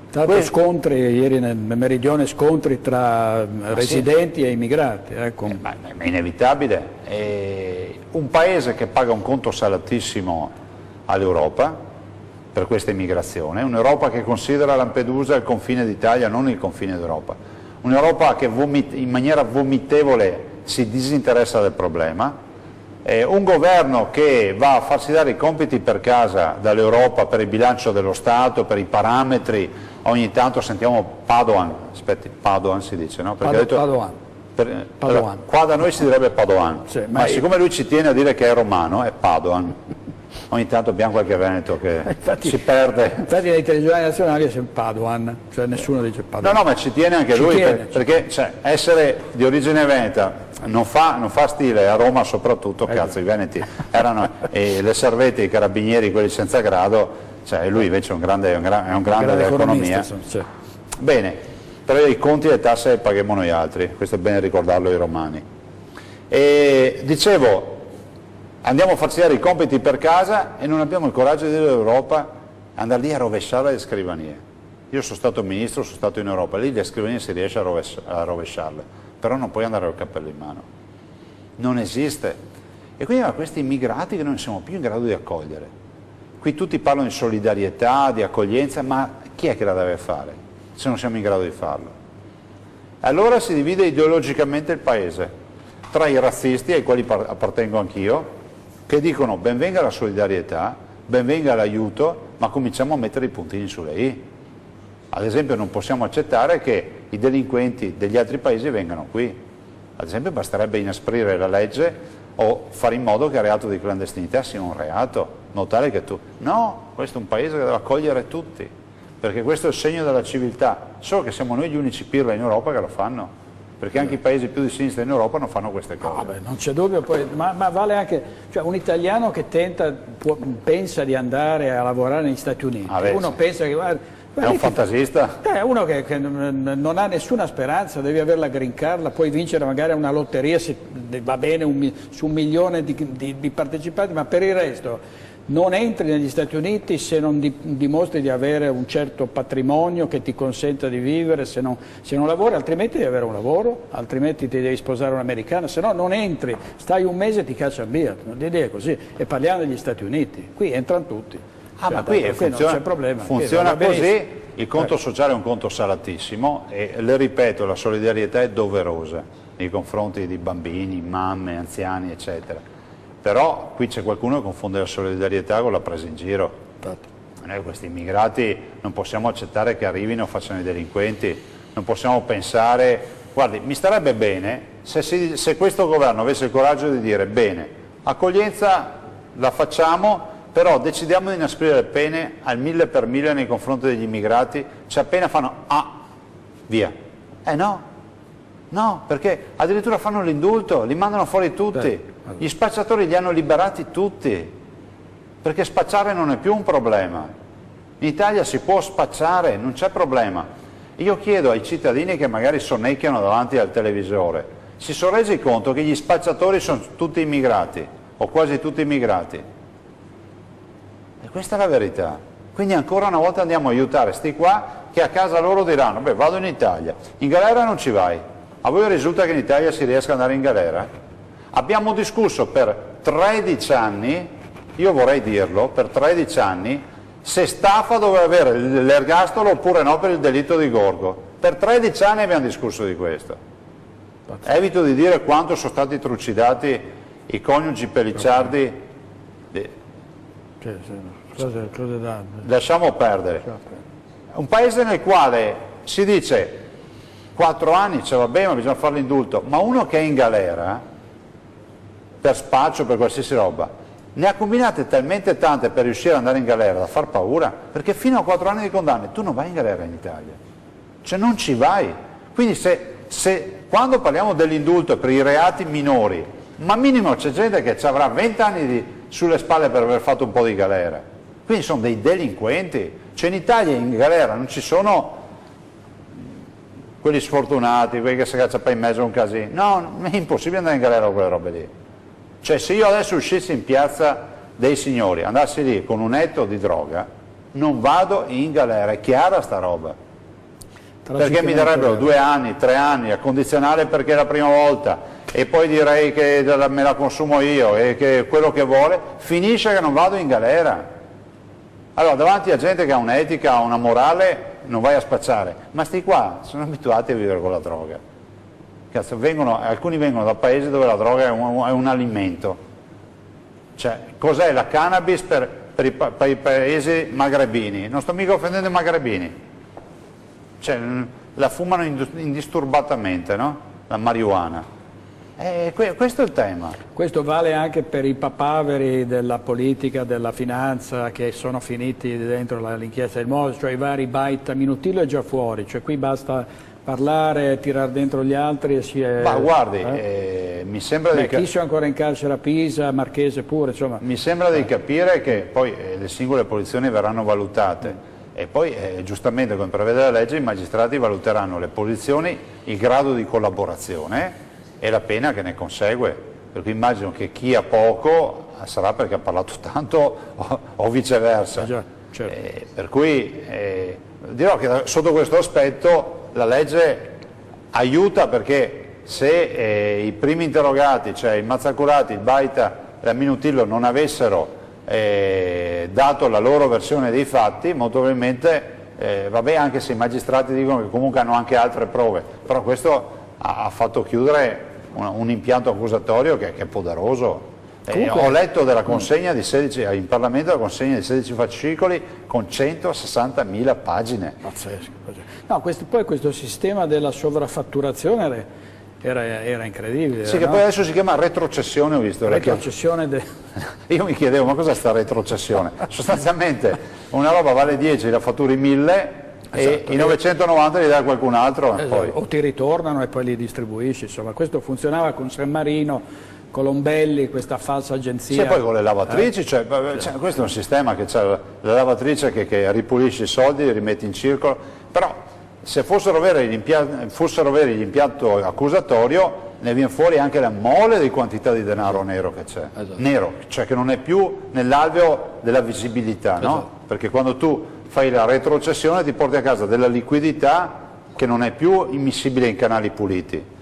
Tra l'altro scontri, ieri nel Meridione, scontri tra residenti e immigrati. Ma è inevitabile. Un paese che paga un conto salatissimo all'Europa per questa immigrazione, un'Europa che considera Lampedusa il confine d'Italia, non il confine d'Europa, un'Europa che in maniera vomitevole si disinteressa del problema, un governo che va a farsi dare i compiti per casa dall'Europa per il bilancio dello Stato, per i parametri, ogni tanto sentiamo Padoan, aspetti, Padoan si dice, no? Perché Padoan. Allora, qua da noi si direbbe Padoan, sì, ma siccome lui ci tiene a dire che è romano, è Padoan. Ogni tanto abbiamo qualche veneto che si perde. Infatti nei telegiornali nazionali è sempre Padoan, cioè nessuno dice Padoan. No, ma ci tiene anche lui, perché cioè, essere di origine veneta non fa stile, a Roma soprattutto, cazzo, i veneti erano le servette, i carabinieri, quelli senza grado, cioè lui invece è un grande dell'economia. Cioè. Bene, però i conti e le tasse le paghiamo noi altri, questo è bene ricordarlo ai romani. E dicevo, andiamo a farci dare i compiti per casa e non abbiamo il coraggio di dire all'Europa andare lì a rovesciare le scrivanie. Io sono stato ministro, sono stato in Europa, lì le scrivanie si riesce a rovesciarle, però non puoi andare col cappello in mano. Non esiste. E quindi questi immigrati che non siamo più in grado di accogliere. Qui tutti parlano di solidarietà, di accoglienza, ma chi è che la deve fare se non siamo in grado di farlo? Allora si divide ideologicamente il paese tra i razzisti, ai quali appartengo anch'io, che dicono ben venga la solidarietà, ben venga l'aiuto, ma cominciamo a mettere i puntini sulle i. Ad esempio non possiamo accettare che i delinquenti degli altri paesi vengano qui. Ad esempio basterebbe inasprire la legge o fare in modo che il reato di clandestinità sia un reato, in modo tale che tu... No, questo è un paese che deve accogliere tutti, perché questo è il segno della civiltà, solo che siamo noi gli unici pirla in Europa che lo fanno, perché anche i paesi più di sinistra in Europa non fanno queste cose. No, non c'è dubbio, poi, ma vale anche, cioè un italiano che pensa di andare a lavorare negli Stati Uniti, uno pensa che... Guarda, è un fantasista? È uno che non ha nessuna speranza, devi averla green card, la puoi vincere magari a una lotteria, va bene su 1 milione di partecipanti, ma per il resto non entri negli Stati Uniti se non dimostri di avere un certo patrimonio che ti consenta di vivere, se non lavori, altrimenti devi avere un lavoro, altrimenti ti devi sposare un'americana, se no non entri, stai un mese e ti cacciano via, l'idea è così, e parliamo degli Stati Uniti, qui entrano tutti. Ma qui funziona, non c'è problema, funziona così, il conto sociale è un conto salatissimo e le ripeto, la solidarietà è doverosa nei confronti di bambini, mamme, anziani eccetera, Però qui c'è qualcuno che confonde la solidarietà con la presa in giro. Noi questi immigrati non possiamo accettare che arrivino e facciano i delinquenti, non possiamo pensare, guardi, mi starebbe bene se questo governo avesse il coraggio di dire bene, accoglienza la facciamo, però decidiamo di inasprire le pene al 1000 per 1000 nei confronti degli immigrati, cioè appena fanno via. No, perché addirittura fanno l'indulto, li mandano fuori tutti, gli spacciatori li hanno liberati tutti, perché spacciare non è più un problema. In Italia si può spacciare, non c'è problema. Io chiedo ai cittadini che magari sonnecchiano davanti al televisore, si sono resi conto che gli spacciatori sono tutti immigrati, o quasi tutti immigrati? E questa è la verità. Quindi ancora una volta andiamo a aiutare sti qua che a casa loro diranno, beh, vado in Italia, in galera non ci vai. A voi risulta che in Italia si riesca ad andare in galera? Abbiamo discusso per 13 anni, io vorrei dirlo, per 13 anni, se Staffa doveva avere l'ergastolo oppure no per il delitto di Gorgo. Per 13 anni abbiamo discusso di questo. Evito di dire quanto sono stati trucidati i coniugi Pellicciardi. Lasciamo perdere. Un paese nel quale si dice 4 anni, va bene, ma bisogna fare l'indulto, ma uno che è in galera per spaccio, per qualsiasi roba, ne ha combinate talmente tante per riuscire ad andare in galera da far paura, perché fino a 4 anni di condanne tu non vai in galera in Italia, cioè non ci vai. Quindi se quando parliamo dell'indulto per i reati minori, ma minimo c'è gente che ci avrà 20 anni sulle spalle per aver fatto un po' di galera, quindi sono dei delinquenti. Cioè in Italia in galera non ci sono quelli sfortunati, quelli che si caccia poi in mezzo a un casino, no, è impossibile andare in galera con quelle robe lì. Cioè se io adesso uscissi in piazza dei signori, andassi lì con un etto di droga, non vado in galera, è chiara sta roba, perché mi darebbero 2 anni, 3 anni a condizionale perché è la prima volta, e poi direi che me la consumo io e che quello che vuole, finisce che non vado in galera. Allora davanti a gente che ha un'etica, ha una morale, non vai a spacciare, ma sti qua sono abituati a vivere con la droga. Cazzo, alcuni vengono da paesi dove la droga è un alimento. Cioè, cos'è la cannabis per i paesi magrebini? Non sto mica offendendo i magrebini. Cioè, la fumano indisturbatamente, no? La marijuana. Questo è il tema. Questo vale anche per i papaveri della politica, della finanza che sono finiti dentro l'inchiesta del Mose, cioè i vari baita. Minutillo è già fuori, cioè qui basta parlare, tirare dentro gli altri e si è... Ma guardi, mi sembra di chi sono ancora in carcere a Pisa, Marchese pure, insomma... Mi sembra di capire che poi le singole posizioni verranno valutate e poi giustamente, come prevede la legge, i magistrati valuteranno le posizioni, il grado di collaborazione e la pena che ne consegue, per cui immagino che chi ha poco sarà perché ha parlato tanto o viceversa. Certo. Per cui dirò che sotto questo aspetto la legge aiuta, perché se i primi interrogati, cioè il Mazzacurati, il Baita e la Minutillo, non avessero dato la loro versione dei fatti, molto probabilmente, vabbè, anche se i magistrati dicono che comunque hanno anche altre prove, però questo ha fatto chiudere un impianto accusatorio che è poderoso. Ho letto della consegna di 16, in Parlamento la consegna di 16 fascicoli con 160.000 pagine. Pazzesco. No, poi questo sistema della sovraffatturazione era incredibile. Sì, no? Che poi adesso si chiama retrocessione, ho visto. Retrocessione Io mi chiedevo, ma cos'è sta retrocessione? Sostanzialmente una roba vale 10, la fatturi 1000, esatto, e i 990 li dà qualcun altro. Esatto. Poi. O ti ritornano e poi li distribuisci, insomma. Questo funzionava con San Marino, Colombelli, questa falsa agenzia. Sì, poi con le lavatrici, cioè, questo è un sistema che c'è la lavatrice che ripulisce i soldi, li rimette in circolo, però se fossero veri l'impianto accusatorio ne viene fuori anche la mole di quantità di denaro nero che c'è, esatto. Nero, cioè che non è più nell'alveo della visibilità, no? Esatto. Perché quando tu fai la retrocessione ti porti a casa della liquidità che non è più immissibile in canali puliti.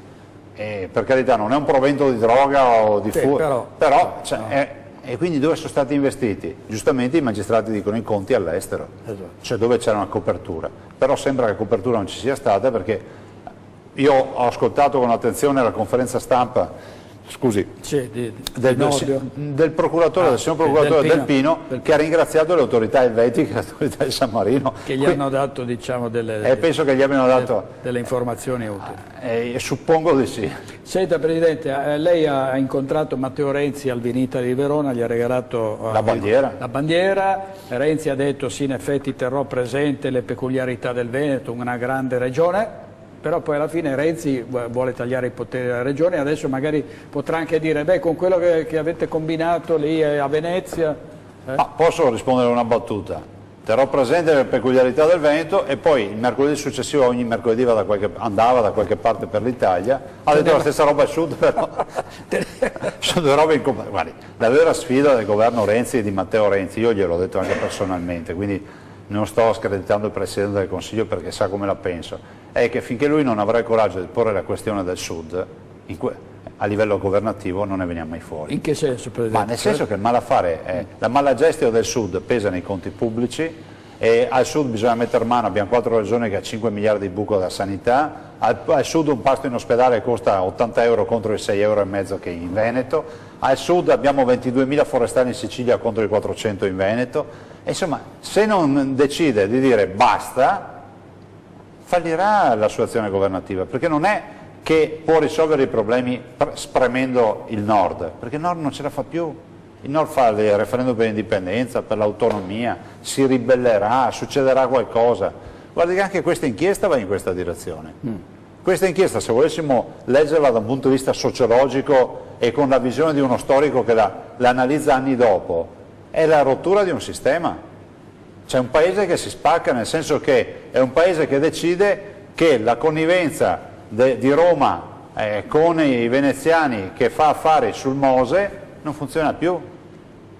Per carità non è un provento di droga o di però cioè, e quindi dove sono stati investiti? Giustamente i magistrati dicono in conti all'estero, esatto. Cioè dove c'era una copertura, però sembra che copertura non ci sia stata, perché io ho ascoltato con attenzione la conferenza stampa scusi, Sì, del procuratore, del signor procuratore Del Pino, che ha ringraziato le autorità elvetiche e le autorità di San Marino. Che gli hanno dato, diciamo, penso che gli abbiano dato delle informazioni utili. suppongo di sì. Senta Presidente, lei ha incontrato Matteo Renzi al Vinita di Verona, gli ha regalato La bandiera. la bandiera. Renzi ha detto sì, in effetti terrò presente le peculiarità del Veneto, una grande regione. Però poi alla fine Renzi vuole tagliare i poteri della regione e adesso magari potrà anche dire, beh, con quello che avete combinato lì a Venezia... Ma posso rispondere a una battuta? Terrò presente le peculiarità del Veneto e poi il mercoledì successivo, ogni mercoledì andava da qualche parte per l'Italia, ha detto la stessa roba al sud, però sono due robe incompatibili. Guardi, la vera sfida del governo Renzi e di Matteo Renzi, io gliel'ho detto anche personalmente, quindi non sto screditando il Presidente del Consiglio perché sa come la penso, è che finché lui non avrà il coraggio di porre la questione del Sud, a livello governativo non ne veniamo mai fuori. In che senso, Presidente? Ma nel senso che il malaffare è la malagestio del Sud pesa nei conti pubblici e al Sud bisogna mettere mano, abbiamo 4 regioni che ha 5 miliardi di buco della sanità, al Sud un pasto in ospedale costa 80 euro contro i 6,5 euro che in Veneto, al Sud abbiamo 22.000 forestali in Sicilia contro i 400 in Veneto, e insomma se non decide di dire basta fallirà la sua azione governativa, perché non è che può risolvere i problemi spremendo il Nord, perché il Nord non ce la fa più. Il Nord fa il referendum per l'indipendenza, per l'autonomia, si ribellerà, succederà qualcosa. Guardi che anche questa inchiesta va in questa direzione. Questa inchiesta, se volessimo leggerla da un punto di vista sociologico e con la visione di uno storico che la analizza anni dopo, è la rottura di un sistema. C'è un paese che si spacca, nel senso che è un paese che decide che la connivenza di Roma con i veneziani che fa affari sul Mose non funziona più,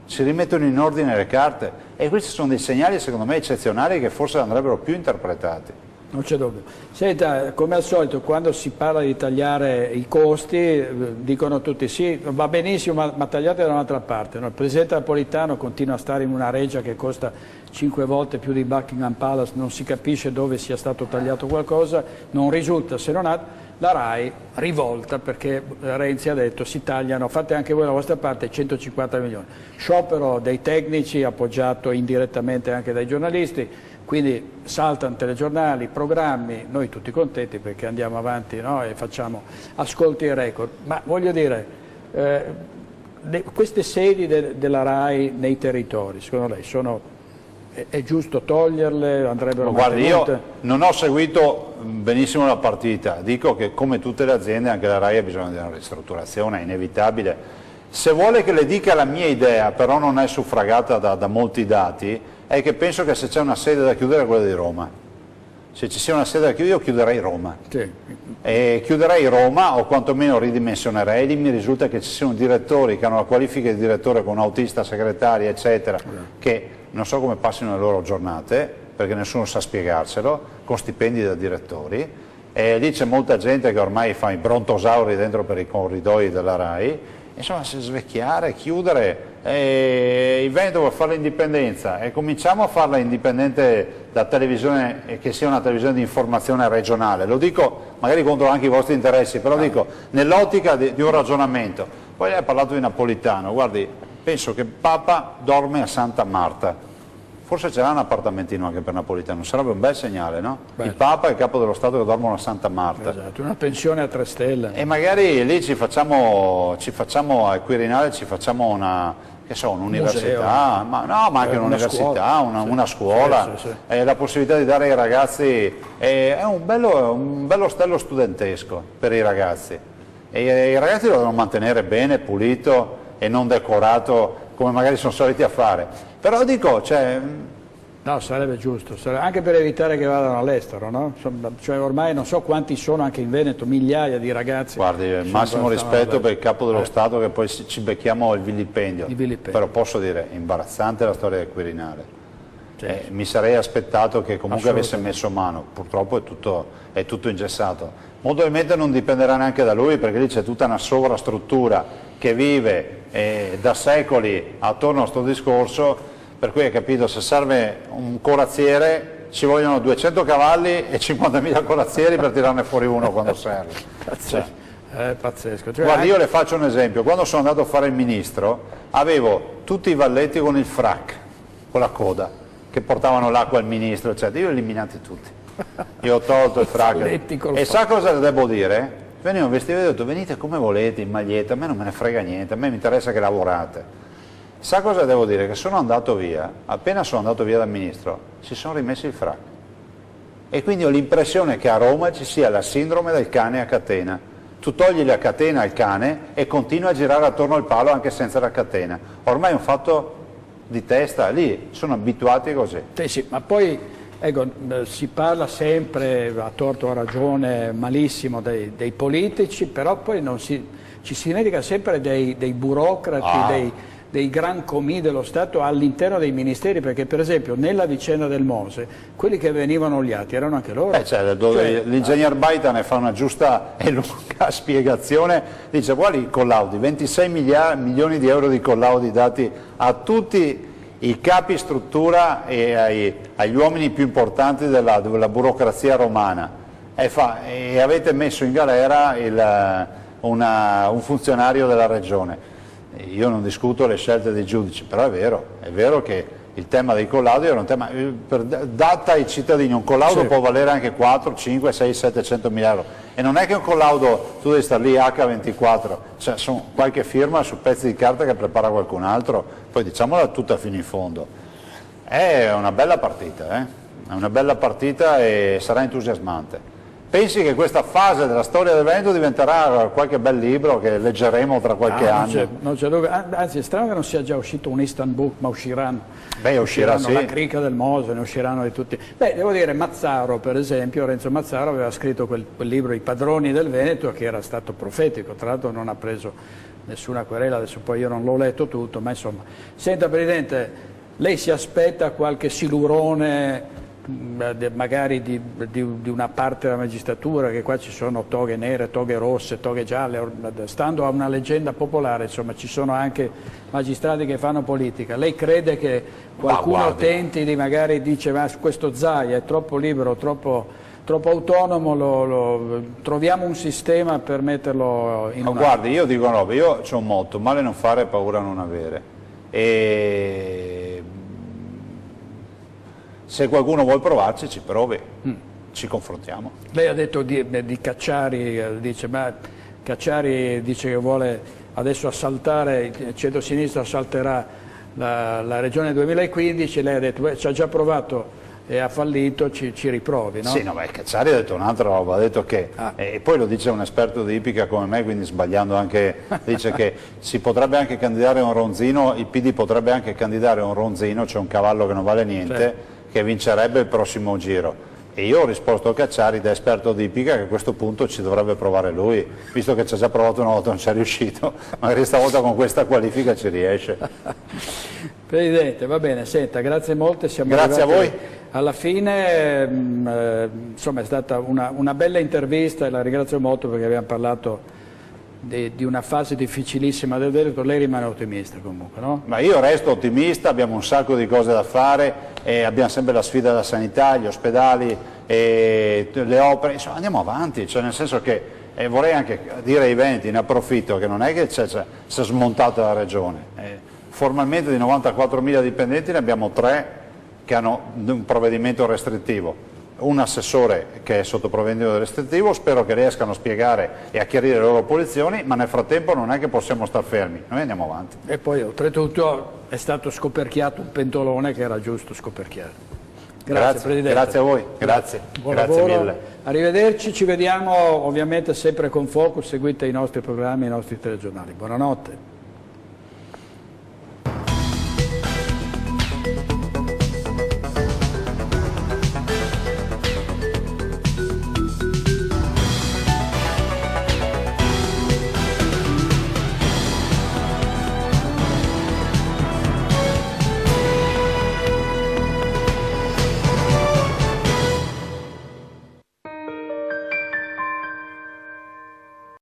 si rimettono in ordine le carte e questi sono dei segnali secondo me eccezionali che forse andrebbero più interpretati. Non c'è dubbio. Senta, come al solito quando si parla di tagliare i costi dicono tutti sì, va benissimo ma tagliate da un'altra parte. No? Il Presidente Napolitano continua a stare in una reggia che costa 5 volte più di Buckingham Palace, non si capisce dove sia stato tagliato qualcosa, non risulta se non ha... La RAI rivolta perché Renzi ha detto si tagliano, fate anche voi la vostra parte, 150 milioni. Sciopero dei tecnici appoggiato indirettamente anche dai giornalisti, quindi saltano telegiornali, programmi, noi tutti contenti perché andiamo avanti, no? E facciamo ascolti e record. Ma voglio dire, queste sedi della RAI nei territori, secondo lei è giusto toglierle, andrebbero mantenute? Guardi, io non ho seguito benissimo la partita, dico che come tutte le aziende anche la RAI ha bisogno di una ristrutturazione, è inevitabile. Se vuole che le dica la mia idea, però non è suffragata da molti dati, è che penso che se c'è una sede da chiudere è quella di Roma. Se ci sia una sede da chiudere io chiuderei Roma. Sì. E chiuderei Roma o quantomeno ridimensionerei, lì mi risulta che ci siano direttori che hanno la qualifica di direttore con autista, segretaria eccetera, che non so come passino le loro giornate, perché nessuno sa spiegarselo, con stipendi da direttori, e lì c'è molta gente che ormai fa i brontosauri dentro per i corridoi della RAI, insomma se svecchiare, chiudere, il Veneto vuole fare l'indipendenza e cominciamo a farla indipendente da televisione e che sia una televisione di informazione regionale, lo dico magari contro anche i vostri interessi, però dico nell'ottica di un ragionamento. Poi lei ha parlato di Napolitano, guardi, penso che Papa dorme a Santa Marta, forse c'era un appartamentino anche per Napolitano, sarebbe un bel segnale, no? Il Papa e il Capo dello Stato che dormono a Santa Marta. Esatto, una pensione a 3 stelle. E magari lì ci facciamo al Quirinale ci facciamo un'università, ma anche un'università, una scuola, sì. La possibilità di dare ai ragazzi, è un bello ostello studentesco per i ragazzi. E i ragazzi lo devono mantenere bene, pulito e non decorato come magari sono soliti a fare. Però dico, no, sarebbe giusto, anche per evitare che vadano all'estero, no? Cioè ormai non so quanti sono anche in Veneto, migliaia di ragazzi. Guardi, massimo rispetto per il Capo dello Stato che poi ci becchiamo il vilipendio. Però posso dire, imbarazzante la storia del Quirinale. Mi sarei aspettato che comunque avesse messo mano, purtroppo è tutto ingessato. Molto probabilmente non dipenderà neanche da lui perché lì c'è tutta una sovrastruttura che vive da secoli attorno a questo discorso, per cui hai capito, se serve un corazziere ci vogliono 200 cavalli e 50.000 corazzieri per tirarne fuori uno quando serve. È pazzesco. Cioè, Guardi, io le faccio un esempio. Quando sono andato a fare il ministro, avevo tutti i valletti con il frac, con la coda, che portavano l'acqua al ministro, eccetera. Io li ho eliminati tutti. Io ho tolto il frac. E sa cosa devo dire? Venivano vestiti e ho detto venite come volete, in maglietta, a me non me ne frega niente, a me mi interessa che lavorate. Sa cosa devo dire? Che sono andato via, appena sono andato via dal ministro, si sono rimessi il frac. E quindi ho l'impressione che a Roma ci sia la sindrome del cane a catena. Tu togli la catena al cane e continua a girare attorno al palo anche senza la catena. Ormai è un fatto di testa, lì sono abituati così. Sì, ma poi ecco, si parla sempre, a torto o a ragione, malissimo dei politici, però poi ci si dimentica sempre dei burocrati, dei gran comì dello Stato all'interno dei ministeri, perché per esempio nella vicenda del Mose, quelli che venivano oliati erano anche loro. L'ingegner Baita ne fa una giusta e lunga spiegazione, dice guarda i collaudi, 26 milioni di euro di collaudi dati a tutti i capi struttura e agli uomini più importanti della burocrazia romana e avete messo in galera un funzionario della regione. Io non discuto le scelte dei giudici, però è vero che il tema dei collaudi era un tema, data ai cittadini un collaudo può valere anche 4, 5, 6, 700 mila euro e non è che un collaudo tu devi stare lì H24, cioè sono qualche firma su pezzi di carta che prepara qualcun altro, poi diciamola tutta fino in fondo. È una bella partita, è una bella partita e sarà entusiasmante. Pensi che questa fase della storia del Veneto diventerà qualche bel libro che leggeremo tra qualche anno? Non c'è dove, anzi è strano che non sia già uscito un instant book, ma usciranno. Uscirà sì. La Crica del Mose, ne usciranno di tutti. Devo dire, Mazzaro per esempio, Renzo Mazzaro aveva scritto quel libro I padroni del Veneto che era stato profetico, tra l'altro non ha preso nessuna querela, adesso poi io non l'ho letto tutto, ma insomma. Senta Presidente, lei si aspetta qualche silurone magari di una parte della magistratura, che qua ci sono toghe nere, toghe rosse, toghe gialle, stando a una leggenda popolare, insomma ci sono anche magistrati che fanno politica. Lei crede che qualcuno tenti di magari dice ma questo Zaia è troppo libero, troppo autonomo, troviamo un sistema per metterlo in una... Guardi, io dico no, io c'ho un motto, male non fare, paura non avere. E se qualcuno vuole provarci, ci provi, ci confrontiamo. Lei ha detto di Cacciari, ma Cacciari dice che vuole adesso assaltare, il centro-sinistra assalterà la regione 2015, lei ha detto ci ha già provato e ha fallito, ci riprovi, no? Sì, no, Cacciari ha detto un'altra roba, ha detto che, e poi lo dice un esperto di ippica come me, quindi sbagliando anche, dice che si potrebbe anche candidare un ronzino, il PD potrebbe anche candidare un ronzino, cioè un cavallo che non vale niente, che vincerebbe il prossimo giro. E io ho risposto a Cacciari da esperto di ippica che a questo punto ci dovrebbe provare lui, visto che ci ha già provato una volta e non ci è riuscito, magari stavolta con questa qualifica ci riesce. Presidente, va bene, senta, grazie molte, siamo arrivati a voi. Alla fine, insomma è stata una bella intervista e la ringrazio molto perché abbiamo parlato di una fase difficilissima del Veneto. Lei rimane ottimista comunque, no? Ma io resto ottimista, abbiamo un sacco di cose da fare, abbiamo sempre la sfida della sanità, gli ospedali, le opere, insomma andiamo avanti, cioè nel senso che vorrei anche dire ai veneti, ne approfitto, che non è che si è smontata la regione, formalmente di 94.000 dipendenti ne abbiamo 3 che hanno un provvedimento restrittivo. Un assessore che è sotto provvedimento restrittivo, spero che riescano a spiegare e a chiarire le loro posizioni, ma nel frattempo non è che possiamo star fermi, noi andiamo avanti. E poi oltretutto è stato scoperchiato un pentolone che era giusto scoperchiare. Grazie Presidente. Grazie a voi, grazie. Buon grazie lavoro. mille. Arrivederci, ci vediamo ovviamente sempre con Focus, seguite i nostri programmi, i nostri telegiornali. Buonanotte.